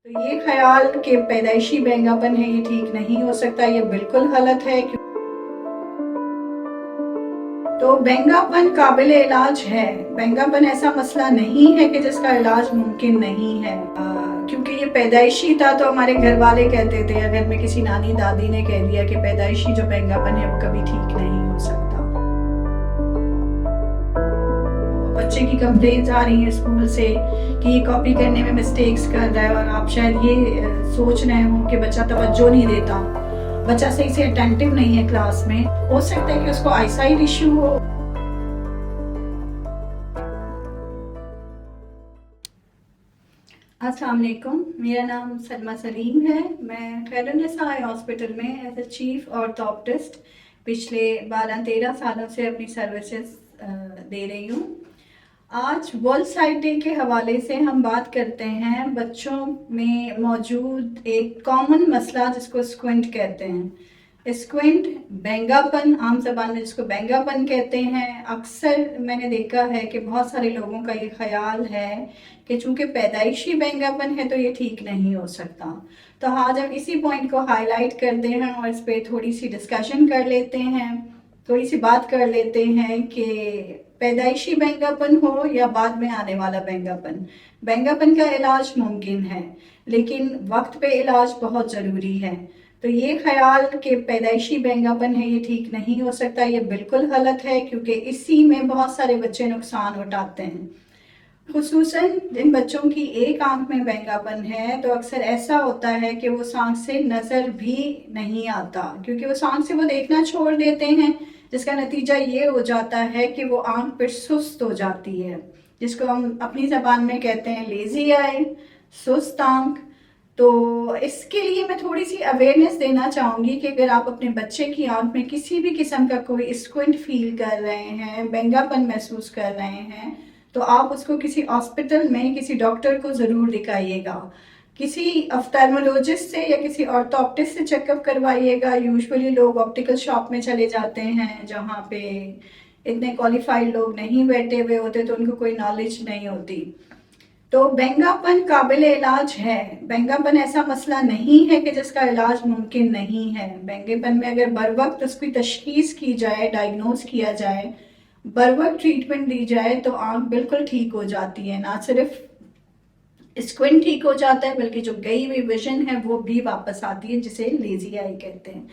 तो ये ख्याल कि पैदाइशी बैंगापन है ये ठीक नहीं हो सकता, ये बिल्कुल गलत है। तो बैंगापन काबिल इलाज है। बैंगापन ऐसा मसला नहीं है कि जिसका इलाज मुमकिन नहीं है। क्योंकि ये पैदाइशी था तो हमारे घर वाले कहते थे, अगर में किसी नानी दादी ने कह दिया कि पैदाइशी जो बैंगापन है वो कभी ठीक नहीं हो सकता। बच्चे की कंप्लेंट्स आ रही हैं स्कूल से कि ये कॉपी करने में मिस्टेक्स कर रहा है, और आप शायद ये सोच रहे हो कि बच्चा तवज्जो नहीं देता, बच्चा सही से अटेंटिव नहीं है क्लास में। हो सकता है कि उसको आईसाइट इश्यू हो। अस्सलाम वालेकुम, मेरा नाम सलमा सलीम है। मैं खैरुन्निसा आई हॉस्पिटल में एज ए चीफ ऑर्थोप्टिस्ट पिछले 12-13 सालों से अपनी सर्विसेज दे रही हूँ। आज वर्ल्ड साइट डे के हवाले से हम बात करते हैं बच्चों में मौजूद एक कॉमन मसला जिसको स्क्विंट कहते हैं। स्क्विंट बैंगापन, आम ज़बान में जिसको बैंगापन कहते हैं। अक्सर मैंने देखा है कि बहुत सारे लोगों का ये ख्याल है कि चूंकि पैदाइशी बैंगापन है तो ये ठीक नहीं हो सकता। तो आज हम इसी पॉइंट को हाईलाइट करते हैं और इस पर थोड़ी सी डिस्कशन कर लेते हैं, थोड़ी सी बात कर लेते हैं कि पैदाइशी बैंगापन हो या बाद में आने वाला बैंगापन, बैंगापन का इलाज मुमकिन है, लेकिन वक्त पे इलाज बहुत ज़रूरी है। तो ये ख्याल कि पैदाइशी बैंगापन है ये ठीक नहीं हो सकता, ये बिल्कुल गलत है, क्योंकि इसी में बहुत सारे बच्चे नुकसान उठाते हैं। खुसूसन जिन बच्चों की एक आंख में बैंगापन है तो अक्सर ऐसा होता है कि वो आंख से नज़र भी नहीं आता, क्योंकि उस आंख से वो देखना छोड़ देते हैं, जिसका नतीजा ये हो जाता है कि वो आंख फिर सुस्त हो जाती है, जिसको हम अपनी ज़बान में कहते हैं लेजी आई, सुस्त आंख। तो इसके लिए मैं थोड़ी सी अवेयरनेस देना चाहूँगी कि अगर आप अपने बच्चे की आंख में किसी भी किस्म का कोई स्क्विंट फील कर रहे हैं, बैंगापन महसूस कर रहे हैं, तो आप उसको किसी हॉस्पिटल में किसी डॉक्टर को ज़रूर दिखाइएगा। किसी ऑफ्थेल्मोलॉजिस्ट से या किसी ऑर्थोप्टिस्ट से चेकअप करवाइएगा। यूजुअली लोग ऑप्टिकल शॉप में चले जाते हैं जहाँ पे इतने क्वालिफाइड लोग नहीं बैठे हुए होते, तो उनको कोई नॉलेज नहीं होती। तो बैंगापन काबिल इलाज है। बैंगापन ऐसा मसला नहीं है कि जिसका इलाज मुमकिन नहीं है। बैंगापन में अगर बर वक्त उसकी तशखीस की जाए, डायग्नोज किया जाए, बर वक्त ट्रीटमेंट दी जाए, तो आंख बिल्कुल ठीक हो जाती है। ना सिर्फ स्क्विंट ठीक हो जाता है बल्कि जो गई हुई विजन है वो भी वापस आती है, जिसे लेजी आई कहते हैं।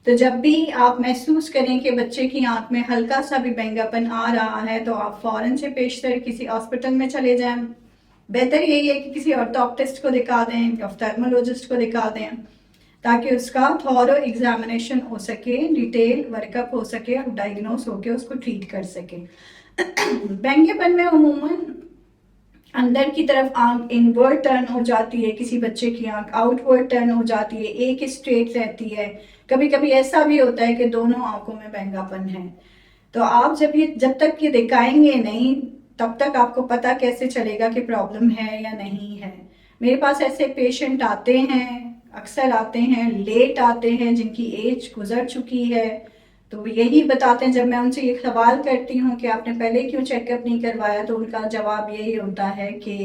तो जब भी आप महसूस करें कि बच्चे की आंख में हल्का सा भी बैंगापन आ रहा है तो आप फौरन से पेशतर किसी हॉस्पिटल में चले जाएं। बेहतर यही है कि किसी ऑर्थोप्टिस्ट को दिखा दें, ऑफ्थेल्मोलॉजिस्ट को दिखा दें, ताकि उसका थॉरो एग्जामिनेशन हो सके, डिटेल वर्कअप हो सके और डायग्नोस होके उसको ट्रीट कर सके। बैंगेपन में उमूमन अंदर की तरफ आंख इनवर्ड टर्न हो जाती है, किसी बच्चे की आंख आउटवर्ड टर्न हो जाती है, एक स्ट्रेट रहती है। कभी कभी ऐसा भी होता है कि दोनों आंखों में बैंगापन है। तो आप जब तक ये दिखाएंगे नहीं तब तक आपको पता कैसे चलेगा कि प्रॉब्लम है या नहीं है। मेरे पास ऐसे पेशेंट आते हैं, अक्सर आते हैं, लेट आते हैं, जिनकी एज गुजर चुकी है। तो यही बताते हैं, जब मैं उनसे ये सवाल करती हूँ कि आपने पहले क्यों चेकअप नहीं करवाया, तो उनका जवाब यही होता है कि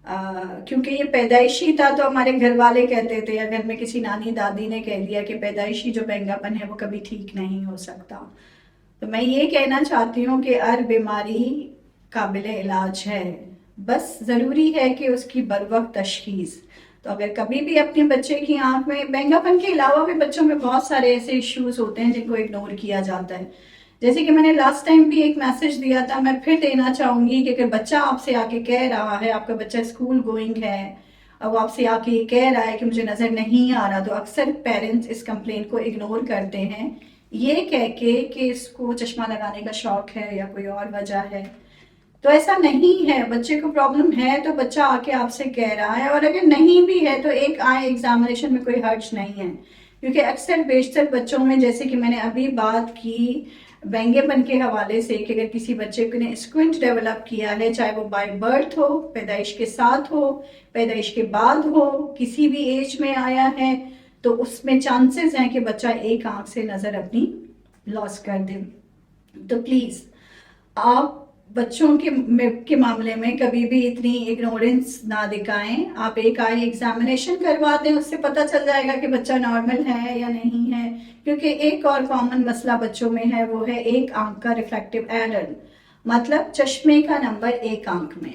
क्योंकि ये पैदाइशी था तो हमारे घर वाले कहते थे, या घर में किसी नानी दादी ने कह दिया कि पैदाइशी जो बैंगापन है वो कभी ठीक नहीं हो सकता। तो मैं ये कहना चाहती हूँ कि हर बीमारी काबिल इलाज है, बस ज़रूरी है कि उसकी बर वक्त तशखीस। तो अगर कभी भी अपने बच्चे की आंख में बैंगापन के अलावा भी बच्चों में बहुत सारे ऐसे इश्यूज होते हैं जिनको इग्नोर किया जाता है। जैसे कि मैंने लास्ट टाइम भी एक मैसेज दिया था, मैं फिर देना चाहूंगी कि अगर बच्चा आपसे आके कह रहा है, आपका बच्चा स्कूल गोइंग है और वो आपसे आके कह रहा है कि मुझे नज़र नहीं आ रहा, तो अक्सर पेरेंट्स इस कंप्लेंट को इग्नोर करते हैं ये कह के कि इसको चश्मा लगाने का शौक है या कोई और वजह है। तो ऐसा नहीं है, बच्चे को प्रॉब्लम है तो बच्चा आके आपसे कह रहा है, और अगर नहीं भी है तो एक आई एग्जामिनेशन में कोई हर्ज नहीं है। क्योंकि अक्सर बेशतर बच्चों में, जैसे कि मैंने अभी बात की बैंगेपन के हवाले से, कि अगर किसी बच्चे ने स्क्विंट डेवलप किया है, चाहे वो बाय बर्थ हो, पैदाइश के साथ हो, पैदाइश के बाद हो, किसी भी एज में आया है, तो उसमें चांसेस हैं कि बच्चा एक आंख से नज़र अपनी लॉस कर दे। तो प्लीज़ आप बच्चों के मामले में कभी भी इतनी इग्नोरेंस ना दिखाएं। आप एक आई एग्जामिनेशन करवा दें, उससे पता चल जाएगा कि बच्चा नॉर्मल है या नहीं है। क्योंकि एक और कॉमन मसला बच्चों में है, वो है एक आंख का रिफ्लेक्टिव एरर, मतलब चश्मे का नंबर एक आंख में।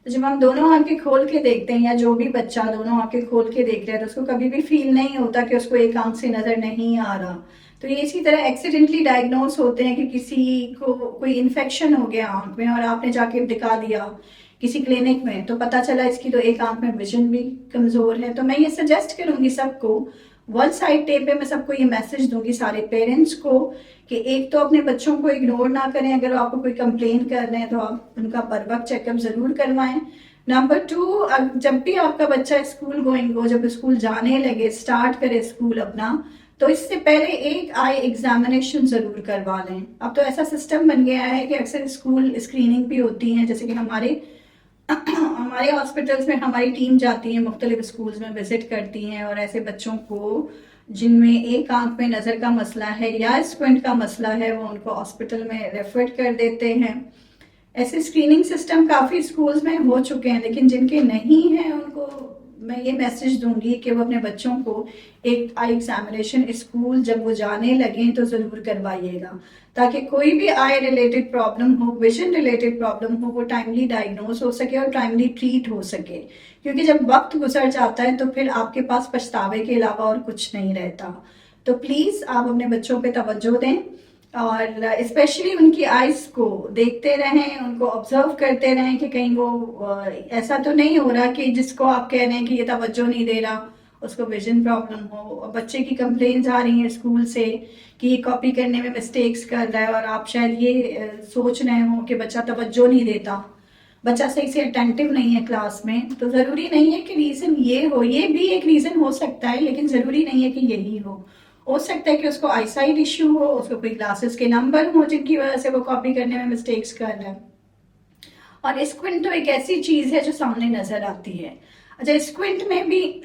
तो जब हम दोनों आंखें खोल के देखते हैं, या जो भी बच्चा दोनों आंखें खोल के देख रहा है, तो उसको कभी भी फील नहीं होता कि उसको एक आंख से नजर नहीं आ रहा। तो ये इसी तरह एक्सीडेंटली डायग्नोस होते हैं कि किसी को कोई इन्फेक्शन हो गया आंख में और आपने जाके दिखा दिया किसी क्लिनिक में, तो पता चला इसकी तो एक आंख में विजन भी कमजोर है। तो मैं ये सजेस्ट करूंगी सबको, वन साइड टेप पे मैं सबको ये मैसेज दूंगी, सारे पेरेंट्स को, कि एक तो अपने बच्चों को इग्नोर ना करें। अगर आपको कोई कंप्लेन कर रहे हैं तो आप उनका बर वक्त चेकअप जरूर करवाएं। नंबर 2, जब भी आपका बच्चा स्कूल गोइंग हो, जब स्कूल जाने लगे, स्टार्ट करे स्कूल अपना, तो इससे पहले एक आई एग्जामिनेशन जरूर करवा लें। अब तो ऐसा सिस्टम बन गया है कि अक्सर स्कूल स्क्रीनिंग भी होती है, जैसे कि हमारे हॉस्पिटल्स में हमारी टीम जाती है, मुख्तलिफ स्कूल्स में विजिट करती हैं, और ऐसे बच्चों को जिनमें एक आंख में नज़र का मसला है या स्क्विंट का मसला है, वो उनको हॉस्पिटल में रेफर कर देते हैं। ऐसे स्क्रीनिंग सिस्टम काफ़ी स्कूल्स में हो चुके हैं, लेकिन जिनके नहीं हैं उनको मैं ये मैसेज दूंगी कि वो अपने बच्चों को एक आई एग्जामिनेशन स्कूल जब वो जाने लगें तो ज़रूर करवाइएगा, ताकि कोई भी आई रिलेटेड प्रॉब्लम हो, विजन रिलेटेड प्रॉब्लम हो, वो टाइमली डायग्नोस हो सके और टाइमली ट्रीट हो सके। क्योंकि जब वक्त गुजर जाता है तो फिर आपके पास पछतावे के अलावा और कुछ नहीं रहता। तो प्लीज़ आप अपने बच्चों पे तवज्जो दें, और स्पेशली उनकी आइज को देखते रहें, उनको ऑब्जर्व करते रहें कि कहीं वो ऐसा तो नहीं हो रहा कि जिसको आप कह रहे हैं कि ये तवज्जो नहीं दे रहा, उसको विजन प्रॉब्लम हो। और बच्चे की कंप्लेंट्स आ रही हैं स्कूल से कि ये कॉपी करने में मिस्टेक्स कर रहा है, और आप शायद ये सोच रहे हो कि बच्चा तवज्जो नहीं देता, बच्चा सही से अटेंटिव नहीं है क्लास में। तो ज़रूरी नहीं है कि रीज़न ये हो, ये भी एक रीज़न हो सकता है, लेकिन ज़रूरी नहीं है कि यही हो सकता है कि उसको आईसाइट इश्यू हो, उसको कोई ग्लासेस के नंबर हो जिनकी वजह से वो कॉपी करने में मिस्टेक्स कर रहा है। और स्क्विंट तो एक ऐसी चीज है जो सामने नजर आती है। अच्छा, स्क्विंट में भी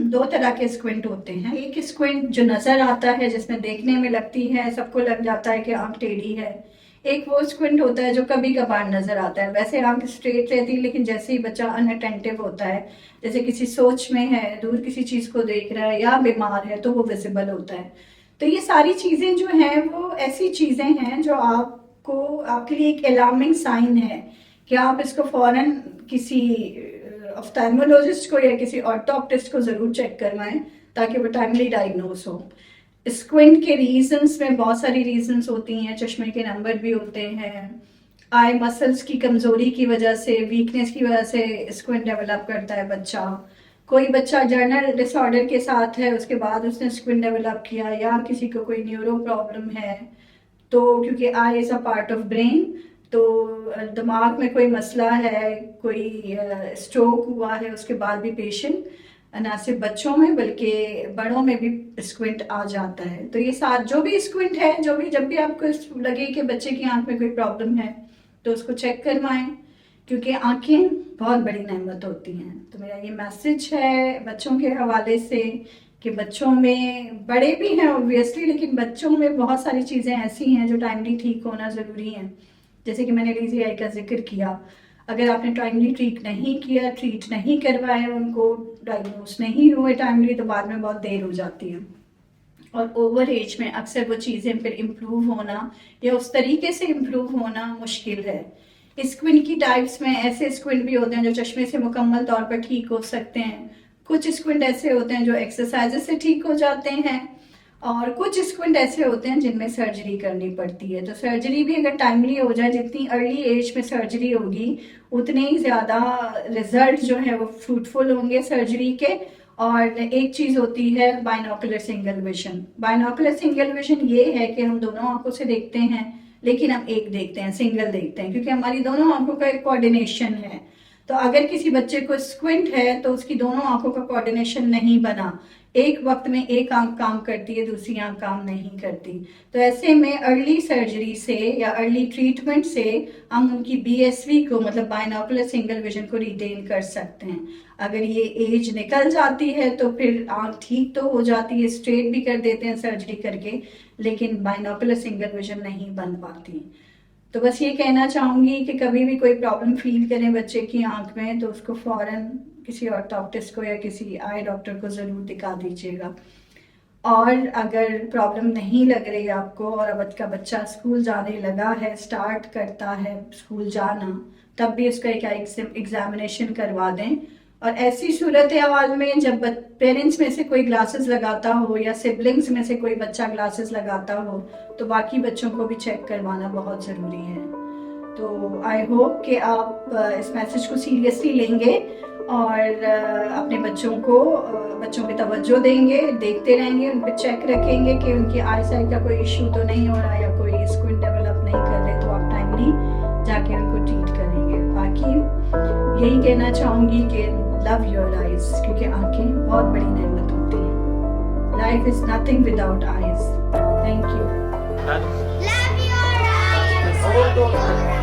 दो तरह के स्क्विंट होते हैं। एक स्क्विंट जो नजर आता है, जिसमें देखने में लगती है, सबको लग जाता है कि आंख टेढ़ी है। एक वो स्क्विंट होता है जो कभी कभार नजर आता है, वैसे आंख स्ट्रेट रहती है, लेकिन जैसे ही बच्चा अनअटेंटिव होता है, जैसे किसी सोच में है, दूर किसी चीज को देख रहा है या बीमार है, तो वो विजिबल होता है। तो ये सारी चीजें जो हैं वो ऐसी चीजें हैं जो आपके लिए एक अलार्मिंग साइन है कि आप इसको फौरन किसी ऑफ्थेल्मोलॉजिस्ट को या किसी ऑर्थोप्टिस्ट को जरूर चेक करवाएं, ताकि वो टाइमली डायग्नोस हो। स्क्विंट के रीजंस में बहुत सारी रीजंस होती हैं, चश्मे के नंबर भी होते हैं, आई मसल्स की कमजोरी की वजह से, वीकनेस की वजह से स्क्विंट डेवलप करता है बच्चा। कोई बच्चा जर्नल डिसऑर्डर के साथ है, उसके बाद उसने स्क्विंट डेवलप किया, या किसी को कोई न्यूरो प्रॉब्लम है, तो क्योंकि eye is a part of brain, तो दिमाग में कोई मसला है, कोई स्ट्रोक हुआ है, उसके बाद भी पेशेंट ना सिर्फ बच्चों में बल्कि बड़ों में भी स्क्विंट आ जाता है। तो ये साथ जो भी स्क्विंट है, जब भी आपको लगे कि बच्चे की आंख में कोई प्रॉब्लम है, तो उसको चेक करवाएं, क्योंकि आंखें बहुत बड़ी नेमत होती हैं। तो मेरा ये मैसेज है बच्चों के हवाले से कि बच्चों में, बड़े भी हैं ऑब्वियसली, लेकिन बच्चों में बहुत सारी चीज़ें ऐसी हैं जो टाइमली ठीक होना ज़रूरी है। जैसे कि मैंने लीजी आई का जिक्र किया, अगर आपने टाइमली ट्रीट नहीं करवाया, उनको डायग्नोस नहीं हुए टाइमली, तो बाद में बहुत देर हो जाती है। और ओवर एज में अक्सर वो चीज़ें फिर इम्प्रूव होना या उस तरीके से इम्प्रूव होना मुश्किल है। स्क्विंट की टाइप्स में ऐसे स्क्विंट भी होते हैं जो चश्मे से मुकम्मल तौर पर ठीक हो सकते हैं, कुछ स्क्विंट ऐसे होते हैं जो एक्सरसाइज से ठीक हो जाते हैं, और कुछ स्क्विंट ऐसे होते हैं जिनमें सर्जरी करनी पड़ती है। तो सर्जरी भी अगर टाइमली हो जाए, जितनी अर्ली एज में सर्जरी होगी, उतने ही ज़्यादा रिजल्ट जो है वो फ्रूटफुल होंगे सर्जरी के। और एक चीज़ होती है binocular single vision. Binocular single vision ये है कि हम दोनों आंखों से देखते हैं, लेकिन हम एक देखते हैं, सिंगल देखते हैं, क्योंकि हमारी दोनों आंखों का एक कोऑर्डिनेशन है। तो अगर किसी बच्चे को स्क्विंट है तो उसकी दोनों आंखों का कोऑर्डिनेशन नहीं बना, एक वक्त में एक आंख काम करती है, दूसरी आंख काम नहीं करती। तो ऐसे में अर्ली सर्जरी से या अर्ली ट्रीटमेंट से हम उनकी बीएसवी को, मतलब बाइनोकुलर सिंगल विजन को रिटेन कर सकते हैं। अगर ये एज निकल जाती है तो फिर आंख ठीक तो हो जाती है, स्ट्रेट भी कर देते हैं सर्जरी करके, लेकिन बाइनोकुलर सिंगल विजन नहीं बन पाती। तो बस ये कहना चाहूँगी कि कभी भी कोई प्रॉब्लम फील करें बच्चे की आंख में तो उसको फ़ौरन किसी ऑर्थोप्टिस्ट को या किसी आई डॉक्टर को ज़रूर दिखा दीजिएगा। और अगर प्रॉब्लम नहीं लग रही आपको और अब आपका बच्चा स्कूल जाने लगा है, स्टार्ट करता है स्कूल जाना, तब भी उसका एक एग्जामिनेशन करवा दें। और ऐसी सूरत हाल में जब पेरेंट्स में से कोई ग्लासेस लगाता हो या सिबलिंग्स में से कोई बच्चा ग्लासेस लगाता हो तो बाकी बच्चों को भी चेक करवाना बहुत ज़रूरी है। तो आई होप कि आप इस मैसेज को सीरियसली लेंगे और अपने बच्चों पे तवज्जो देंगे, देखते रहेंगे, उन पे चेक रखेंगे कि उनकी आई साइट का कोई इशू तो नहीं हो रहा या कोई स्क्विन डेवलप नहीं कर रहे, तो आप टाइमली जाके उनको ट्रीट करेंगे। बाकी यही कहना चाहूँगी कि लव योर आइज, क्योंकि आंखें बहुत बड़ी नेमत होती हैं। Life is nothing without eyes. Thank you. Love your eyes.